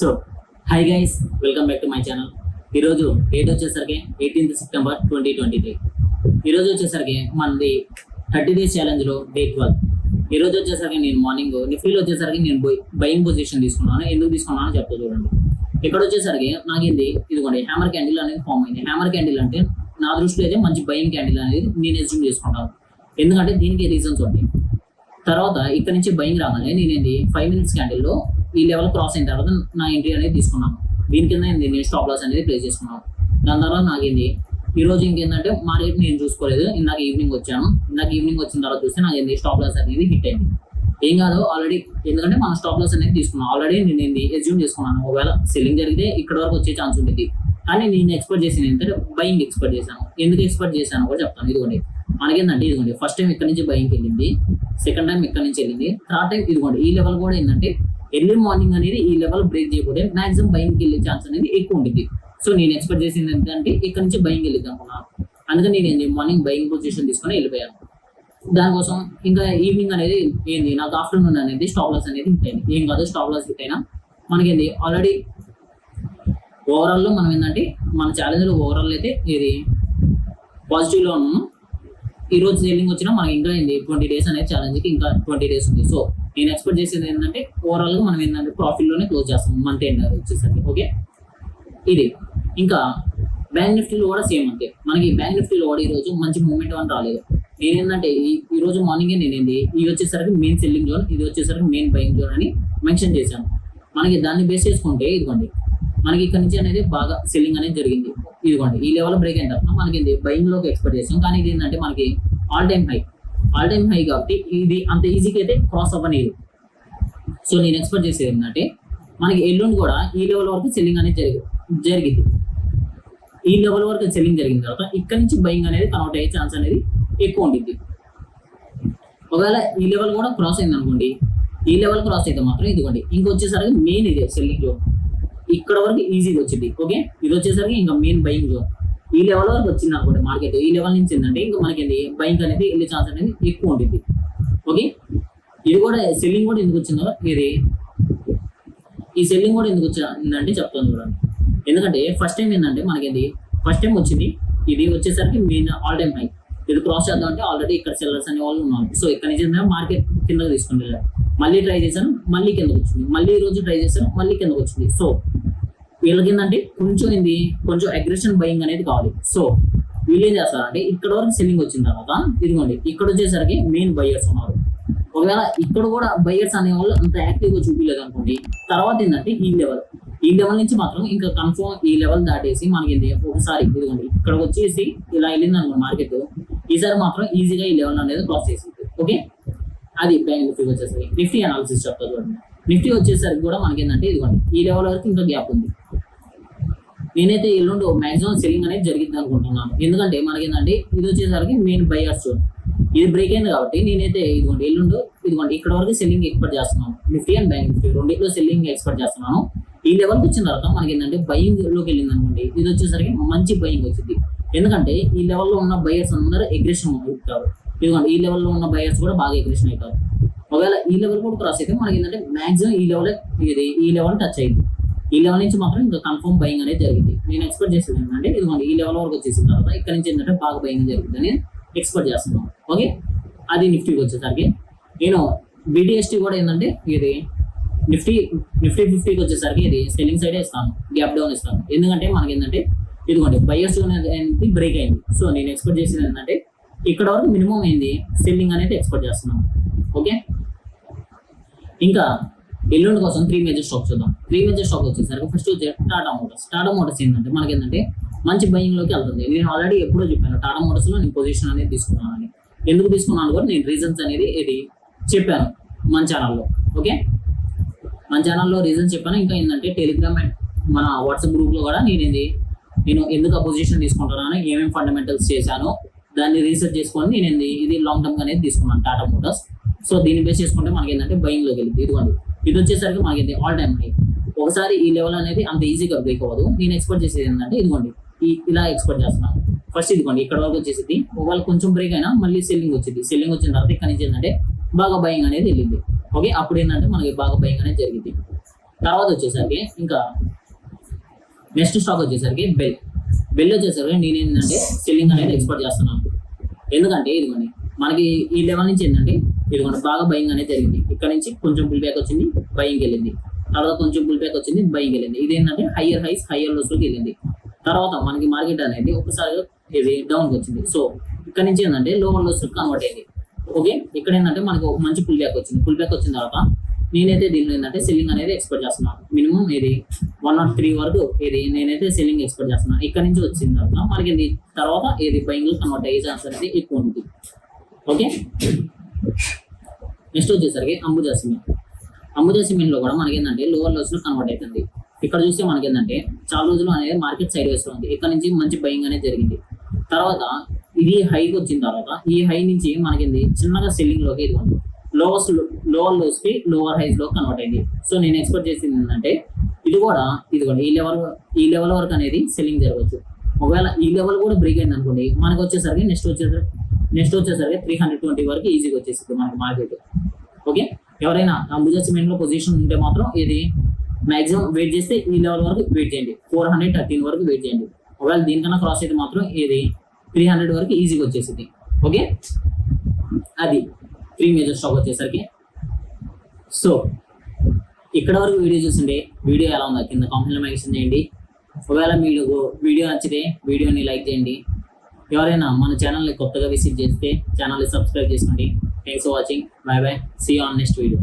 So hi guys, welcome back to my channel. ఈరోజు date వచ్చేసరికి 18th September 2023. ఈరోజు వచ్చేసరికి మనది 30 days ఛాలెంజ్లో డే 12. ఈరోజు వచ్చేసరికి నేను మార్నింగ్ నిఫ్టీలో వచ్చేసరికి నేను బయింగ్ పొజిషన్ తీసుకున్నాను. ఎందుకు తీసుకున్నానో చెప్తా చూడండి. ఇక్కడ వచ్చేసరికి నాకేంది ఇదిగోండి హ్యామర్ క్యాండిల్ అనేది ఫామ్ అయింది. హ్యామర్ క్యాండిల్ అంటే నా దృష్టిలో అయితే మంచి బయింగ్ క్యాండిల్ అనేది నేను ఎస్యూమ్ చేసుకుంటాను. ఎందుకంటే దీనికి రీజన్స్ ఉంటాయి. తర్వాత ఇక్కడ నుంచి బయింగ్ రాగానే నేనేంది 5 minutes క్యాండిల్లో ఈ లెవెల్ క్రాస్ అయిన తర్వాత నా ఎంట్రీ అనేది తీసుకున్నాను. దీని కింద నేను స్టాప్ లాస్ అనేది ప్లేస్ చేసుకున్నాను. దాని తర్వాత నాకేంది ఈరోజు ఇంకేంటంటే మార్కెట్ నేను చూసుకోలేదు. ఇందాక ఈవినింగ్ వచ్చాను. ఈవినింగ్ వచ్చిన తర్వాత చూస్తే నాకేంది స్టాప్ లాస్ అనేది హిట్ అయింది. ఏం కాదు ఆల్రెడీ, ఎందుకంటే మనం స్టాప్ లాస్ అనేది తీసుకున్నాం. ఆల్రెడీ నేను ఏంది ఎస్యూమ్ చేసుకున్నాను. ఒకవేళ సెల్లింగ్ జరిగితే ఇక్కడ వరకు వచ్చే ఛాన్స్ ఉంటుంది. కానీ నేను ఎక్స్పెక్ట్ చేసింది ఏంటంటే బయింగ్ ఎక్స్పెక్ట్ చేశాను. ఎందుకు ఎక్స్పెక్ట్ చేశాను కూడా చెప్తాను. ఇదిగోండి మనకేంటంటే ఇదిగోండి ఫస్ట్ టైం ఇక్కడ నుంచి బయింగ్కి వెళ్ళింది, సెకండ్ టైం ఇక్కడ నుంచి వెళ్ళింది, థర్డ్ టైం ఇదిగోండి ఈ లెవెల్ కూడా ఏంటంటే ఎర్లీ మార్నింగ్ అనేది ఈ లెవెల్ బ్రేక్ చేయకపోతే మాక్సిమం బయింగ్కి వెళ్ళే ఛాన్స్ అనేది ఎక్కువ ఉంటుంది. సో నేను ఎక్స్పెక్ట్ చేసింది ఏంటంటే ఇక్కడ నుంచి బయింగ్ వెళ్ళిద్ది అనుకున్నాను. అందుకని నేను మార్నింగ్ బయింగ్ పొజిషన్ తీసుకొని వెళ్ళిపోయాను. దానికోసం ఇంకా ఈవినింగ్ అనేది ఏంది నాకు ఆఫ్టర్నూన్ అనేది స్టాప్ లాస్ అనేది హిట్ అయింది. ఏం కాదు స్టాప్ లాస్ హిట్ అయినా మనకేంది ఆల్రెడీ ఓవరాల్లో మనం ఏంటంటే మన ఛాలెంజ్లో ఓవరాల్ అయితే ఇది పాజిటివ్లో ఉన్నాము. ఈ రోజు సెల్లింగ్ వచ్చినా మనకి ఇంకా ఏంది 20 days అనేది ఛాలెంజ్కి ఇంకా 20 days ఉంది. సో నేను ఎక్స్పెక్ట్ చేసేది ఏంటంటే ఓవరాల్గా మనం ఏంటంటే ప్రాఫిట్లోనే క్లోజ్ చేస్తాం మంత్ ఎండ్ వచ్చేసరికి. ఓకే, ఇది ఇంకా బ్యాంక్ నిఫ్టీలో కూడా సేమ్ అంతే. మనకి బ్యాంక్ నిఫ్టీలో కూడా ఈరోజు మంచి మూమెంట్ అని రాలేదు. నేనేంటంటే ఈ రోజు మార్నింగే నేనేంది ఇది వచ్చేసరికి మెయిన్ సెల్లింగ్ జోన్, ఇది వచ్చేసరికి మెయిన్ బయింగ్ జోన్ అని మెన్షన్ చేశాను. మనకి దాన్ని బేస్ చేసుకుంటే ఇదిగోండి మనకి ఇక్కడ నుంచి అనేది బాగా సెల్లింగ్ అనేది జరిగింది. ఇదిగోండి ఈ లెవెల్ బ్రేక్ అయిన తర్వాత మనకి బయింగ్ లోకి ఎక్స్పెక్ట్ చేసాం. కానీ ఇది ఏంటంటే మనకి ఆల్ టైమ్ హై కాబట్టి ఇది అంత ఈజీగా అయితే క్రాస్ అవ్వలేదు. సో నేను ఎక్స్పెక్ట్ చేసేది ఏంటంటే మనకి ఎల్లుండి కూడా ఈ లెవెల్ వరకు సెల్లింగ్ అనేది జరిగింది. ఈ లెవెల్ వరకు సెల్లింగ్ జరిగిన తర్వాత ఇక్కడ నుంచి బయింగ్ అనేది కన్వర్ట్ అయ్యే ఛాన్స్ అనేది ఎక్కువ ఉంటుంది. ఒకవేళ ఈ లెవెల్ కూడా క్రాస్ అయింది అనుకోండి, ఈ లెవెల్ క్రాస్ అయితే మాత్రం ఇదిగోండి ఇంకొచ్చేసరికి మెయిన్ ఇదే సెల్లింగ్ జోన్ ఇక్కడ వరకు ఈజీగా వచ్చింది. ఓకే, ఇది వచ్చేసరికి ఇంకా మెయిన్ బయింగ్ జోన్ ఈ లెవెల్ వరకు వచ్చింది అనుకోండి. మార్కెట్ ఈ లెవెల్ నుంచి ఏంటంటే ఇంకా మనకి బయింగ్ అనేది వెళ్ళే ఛాన్స్ అనేది ఎక్కువ ఉంటుంది. ఓకే, ఇది కూడా సెల్లింగ్ కూడా ఎందుకు వచ్చిందో ఈ సెల్లింగ్ కూడా ఎందుకు వచ్చిందంటే చెప్తాను చూడండి. ఎందుకంటే ఫస్ట్ టైం ఏంటంటే మనకి ఫస్ట్ టైం వచ్చింది, ఇది వచ్చేసరికి మెయిన్ ఆల్ టైమ్ హై. ఇది క్రాస్ చేద్దాం అంటే ఆల్రెడీ ఇక్కడ సెల్లర్స్ అనే వాళ్ళు ఉన్నారు. సో ఇక్కడ నుంచి మార్కెట్ కిందకి తీసుకుని వెళ్ళారు. మళ్ళీ ట్రై చేశాను, మళ్ళీ కిందకు వచ్చింది. మళ్ళీ ఈ రోజు ట్రై చేశాను, మళ్ళీ కిందకు వచ్చింది. సో వీళ్ళకి ఏంటంటే కొంచెం అగ్రెషన్ బయింగ్ అనేది కావాలి. సో వీళ్ళు ఏం చేస్తారంటే ఇక్కడ వరకు సెల్లింగ్ వచ్చిన తర్వాత ఇదిగోండి ఇక్కడ వచ్చేసరికి మెయిన్ బయ్యర్స్ ఉన్నారు. ఒకవేళ ఇక్కడ కూడా బయ్యర్స్ అనే వాళ్ళు అంత యాక్టివ్గా చూపించలేదు అనుకోండి, తర్వాత ఏంటంటే ఈ లెవెల్ నుంచి మాత్రం ఇంకా కన్ఫర్మ్ ఈ లెవెల్ దాటేసి మనకి ఒకసారి ఇదిగోండి ఇక్కడ వచ్చేసి ఇలా వెళ్ళింది అనుకోండి మార్కెట్, ఈసారి మాత్రం ఈజీగా ఈ లెవెల్ అనేది క్రాస్ చేసింది. ఓకే, అది బ్యాంక్ నిఫ్టీ వచ్చేసరికి. నిఫ్టీ అనాలిసిస్ చెప్తా చూడండి. నిఫ్టీ వచ్చేసరికి కూడా మనకి ఏంటంటే ఇదిగోండి ఈ లెవెల్ వరకు ఇంకా గ్యాప్ ఉంది. నేనైతే ఎల్లుండి మాక్సిమం సెల్లింగ్ అనేది జరిగింది అనుకుంటున్నాను. ఎందుకంటే మనకి ఏంటంటే ఇది వచ్చేసరికి మెయిన్ బయర్స్ జోన్, ఇది బ్రేక్ అయింది కాబట్టి నేనైతే ఇదిగోండి ఇదిగోండి ఇక్కడ వరకు సెల్లింగ్ ఎక్స్పెక్ట్ చేస్తున్నాను. నిఫ్టీ అండ్ బ్యాంక్ నిఫ్టీ రెండింటిలో సెల్లింగ్ ఎక్స్పెక్ట్ చేస్తున్నాను. ఈ లెవెల్కి వచ్చిన తర్వాత మనకి ఏంటంటే బయింగ్ లోకి వెళ్ళింది అనుకోండి, ఇది వచ్చేసరికి మంచి బయింగ్ వచ్చింది. ఎందుకంటే ఈ లెవెల్లో ఉన్న బయర్స్ అందరూ అగ్రెషన్ అవుతారు. ఇదిగోండి ఈ లెవెల్లో ఉన్న బయర్స్ కూడా బాగా అగ్రెషన్ అవుతారు. ఒకవేళ ఈ లెవెల్ కూడా క్రాస్ అయితే మనకి ఏంటంటే మాక్సిమం ఈ లెవెల్ టచ్ అయింది. ఈ లెవెల్ నుంచి మాత్రం ఇంకా కన్ఫర్మ్ బయింగ్ అనేది జరిగింది. నేను ఎక్స్పెక్ట్ చేసేది ఏంటంటే ఇదిగోండి ఈ లెవెల్ వరకు వచ్చేసిన తర్వాత ఇక్కడ నుంచి ఏంటంటే బాగా బయింగ్ జరిగింది అని ఎక్స్పెక్ట్ చేస్తున్నాను. ఓకే, అది నిఫ్టీకి వచ్చేసరికి నేను BTST కూడా ఏంటంటే ఇది నిఫ్టీ 50కి వచ్చేసరికి ఇది సెల్లింగ్ సైడే ఇస్తాను, గ్యాప్ డౌన్ ఇస్తాను. ఎందుకంటే మనకి ఏంటంటే ఇదిగోండి బయర్స్ జోన్ అనేది బ్రేక్ అయింది. సో నేను ఎక్స్పెక్ట్ చేసేది ఏంటంటే ఇక్కడ వరకు మినిమం అయింది సెల్లింగ్ అనేది ఎక్స్పెక్ట్ చేస్తున్నాను. ఓకే, ఇంకా ఎల్లుండి కోసం 3 మేజర్ స్టాక్ చూద్దాం. 3 మేజర్ స్టాక్ వచ్చేసరికి ఫస్ట్ వచ్చే టాటా మోటార్స్ ఏంటంటే మనకి ఏంటంటే మంచి బయింగ్లోకి వెళ్తుంది. నేను ఆల్రెడీ ఎప్పుడో చెప్పాను టాటా మోటార్స్లో నేను పొజిషన్ అనేది తీసుకున్నాను అని. ఎందుకు తీసుకున్నాను కూడా నేను రీజన్స్ అనేది ఇది చెప్పాను మన ఛానల్లో. ఓకే, మన ఛానల్లో రీజన్స్ చెప్పాను. ఇంకా ఏంటంటే టెలిగ్రామ్ అండ్ మన వాట్సాప్ గ్రూప్లో కూడా నేను ఎందుకు ఆ పొజిషన్ తీసుకుంటానని ఏమేమి ఫండమెంటల్స్ చేశానో దాన్ని రీసెర్చ్ చేసుకొని నేను ఇది లాంగ్ టర్మ్ అనేది తీసుకున్నాను టాటా మోటార్స్. సో దీన్ని బేస్ చేసుకుంటే మనకి ఏంటంటే బయింగ్లోకి వెళ్ళింది. ఇదిగోండి ఇది వచ్చేసరికి మనకి ఆల్ టైమ్ హై. ఒకసారి ఈ లెవెల్ అనేది అంత ఈజీగా బ్రేక్ అవ్వదు. నేను ఎక్స్పెక్ట్ చేసేది ఏంటంటే ఇదిగోండి ఇలా ఎక్స్పెక్ట్ చేస్తున్నాను. ఫస్ట్ ఇదిగోండి ఇక్కడ వరకు వచ్చేసింది, ఒకవేళ కొంచెం బ్రేక్ అయినా మళ్ళీ సెల్లింగ్ వచ్చింది. సెల్లింగ్ వచ్చిన తర్వాత ఇక్కడ నుంచి ఏంటంటే బాగా బయింగ్ అనేది వెళ్ళింది. ఓకే, అప్పుడు ఏంటంటే మనకి బాగా బయింగ్ అనేది జరిగింది. తర్వాత వచ్చేసరికి ఇంకా నెక్స్ట్ స్టాక్ వచ్చేసరికి బెల్ వచ్చేసరికి నేను ఏంటంటే సెల్లింగ్ అనేది ఎక్స్పెక్ట్ చేస్తున్నాను. ఎందుకంటే ఇదిగోండి మనకి ఈ లెవెల్ నుంచి ఏంటంటే ఇదిగోండి బాగా బయింగ్ అనేది జరిగింది. ఇక్కడ నుంచి కొంచెం పుల్ బ్యాక్ వచ్చింది, బయింగ్ వెళ్ళింది. తర్వాత కొంచెం పుల్ బ్యాక్ వచ్చింది, బయింగ్ వెళ్ళింది. ఇది ఏంటంటే హయ్యర్ హైస్ హయ్యర్ లోస్లోకి వెళ్ళింది. తర్వాత మనకి మార్కెట్ అనేది ఒకసారి ఇది డౌన్కి వచ్చింది. సో ఇక్కడ నుంచి ఏంటంటే లోవర్ లోస్ కన్వర్ట్ అయింది. ఓకే, ఇక్కడ ఏంటంటే మనకు ఒక మంచి పుల్ బ్యాక్ వచ్చింది. పుల్ బ్యాక్ వచ్చిన తర్వాత నేనైతే దీనిలో ఏంటంటే సెల్లింగ్ అనేది ఎక్స్పెక్ట్ చేస్తున్నాను. మినిమం ఇది 103 వరకు ఇది నేనైతే సెల్లింగ్ ఎక్స్పెక్ట్ చేస్తున్నాను. ఇక్కడ నుంచి వచ్చిన తర్వాత మనకి ఇది తర్వాత ఇది బయింగ్ కన్వర్ట్ అయ్యే ఛాన్స్ అనేది ఎక్కువ ఉంటుంది. ఓకే, నెక్స్ట్ వచ్చేసరికి అంబుజా సిమెంట్ లో కూడా మనకి ఏంటంటే లోవర్ లోస్ లో కన్వర్ట్ అవుతుంది. ఇక్కడ చూస్తే మనకి ఏంటంటే చాలా రోజులు అనేది మార్కెట్ సైడ్ వేస్తూ ఉంది. ఇక్కడ నుంచి మంచి బయింగ్ అనేది జరిగింది. తర్వాత ఇది హైకి వచ్చిన తర్వాత ఈ హై నుంచి మనకి చిన్నగా సెల్లింగ్ లోకి ఇదిగోండి లోవర్ లోస్ కి లోవర్ హైస్ లో కన్వర్ట్ అయింది. సో నేను ఎక్స్పెక్ట్ చేసింది ఏంటంటే ఇది కూడా ఇదిగోండి ఈ లెవెల్ వరకు అనేది సెల్లింగ్ జరగవచ్చు. ఒకవేళ ఈ లెవెల్ కూడా బ్రేక్ అయింది అనుకోండి, మనకి వచ్చేసరికి నెక్స్ట్ వచ్చేసరికి 320 వరకు ఈజీగా వచ్చేసింది మనకి మార్కెట్. ఓకే, ఎవరైనా అంబుజా సిమెంట్ లో పొజిషన్ ఉంటే మాత్రం ఇది మాక్సిమం వెయిట్ చేస్తే ఈ లెవెల్ వరకు వెయిట్ చేయండి. 413 వరకు వెయిట్ చేయండి. ఒకవేళ దీనికన్నా క్రాస్ అయితే మాత్రం ఇది 300 వరకు ఈజీగా వచ్చేసింది. ఓకే, అది 3 మేజర్ స్టాక్ వచ్చేసరికి. సో ఇక్కడ వరకు వీడియో చూసిండే వీడియో ఎలా ఉందో కింద కామెంట్లో మెన్షన్ చేయండి. ఒకవేళ మీకు వీడియో నచ్చితే వీడియోని లైక్ చేయండి. ఎవరైనా మన ఛానల్ని కొత్తగా విజిట్ చేస్తే ఛానల్ని సబ్స్క్రైబ్ చేసుకోండి. Thanks for watching. Bye bye, see you on next video.